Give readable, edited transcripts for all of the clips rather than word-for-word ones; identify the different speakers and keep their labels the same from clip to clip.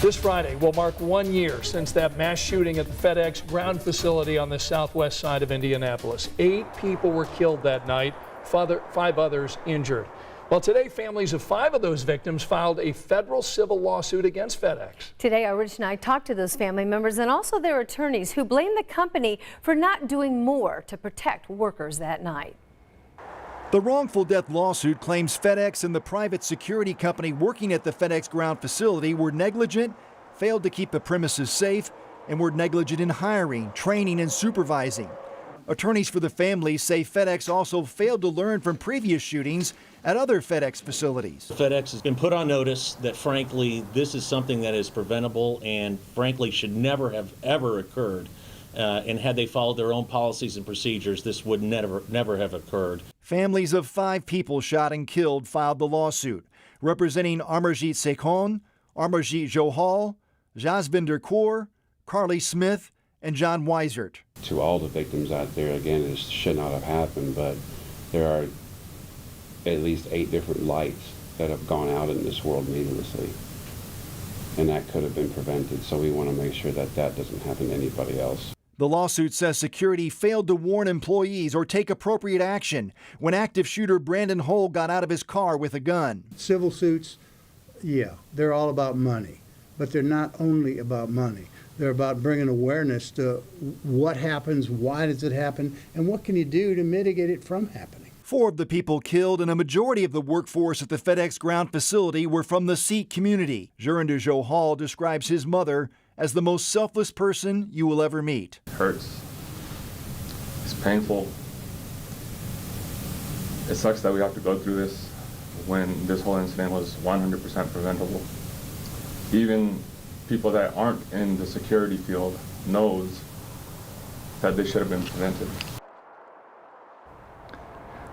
Speaker 1: This Friday will mark 1 year since that mass shooting at the FedEx ground facility on the southwest side of Indianapolis. 8 people were killed that night, 5 others injured. Well, today, families of 5 of those victims filed a federal civil lawsuit against FedEx.
Speaker 2: Today, our Rich and I talked to those family members and also their attorneys who blame the company for not doing more to protect workers that night.
Speaker 3: The wrongful death lawsuit claims FedEx and the private security company working at the FedEx ground facility were negligent, failed to keep the premises safe, and were negligent in hiring, training, and supervising. Attorneys for the families say FedEx also failed to learn from previous shootings at other FedEx facilities.
Speaker 4: FedEx has been put on notice that, frankly, this is something that is preventable and, frankly, should never have ever occurred. And had they followed their own policies and procedures, this would never have occurred.
Speaker 3: Families of 5 people shot and killed filed the lawsuit, representing Amarjit Sekhon, Amarjit Johal, Jasvinder Kaur, Carly Smith, and John Weisert.
Speaker 5: To all the victims out there, again, this should not have happened, but there are at least 8 different lights that have gone out in this world needlessly. And that could have been prevented, so we want to make sure that that doesn't happen to anybody else.
Speaker 3: The lawsuit says security failed to warn employees or take appropriate action when active shooter Brandon Hull got out of his car with a gun.
Speaker 6: Civil suits, yeah, they're all about money, but they're not only about money. They're about bringing awareness to what happens, why does it happen, and what can you do to mitigate it from happening.
Speaker 3: 4 of the people killed and a majority of the workforce at the FedEx ground facility were from the Sikh community. Jurinder Johal describes his mother as the most selfless person you will ever meet.
Speaker 7: It hurts. It's painful. It sucks that we have to go through this when this whole incident was 100% preventable. Even people that aren't in the security field knows that this should have been prevented.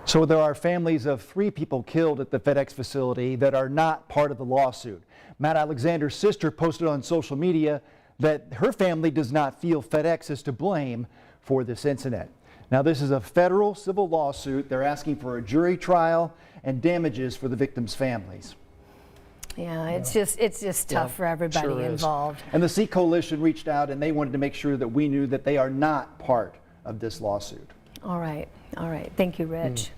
Speaker 3: So there are families of 3 people killed at the FedEx facility that are not part of the lawsuit. Matt Alexander's sister posted on social media that her family does not feel FedEx is to blame for this incident. Now, this is a federal civil lawsuit. They're asking for a jury trial and damages for the victims' families.
Speaker 2: Yeah, it's just tough for everybody involved.
Speaker 3: And the Sikh Coalition reached out and they wanted to make sure that we knew that they are not part of this lawsuit.
Speaker 2: All right. Thank you, Rich.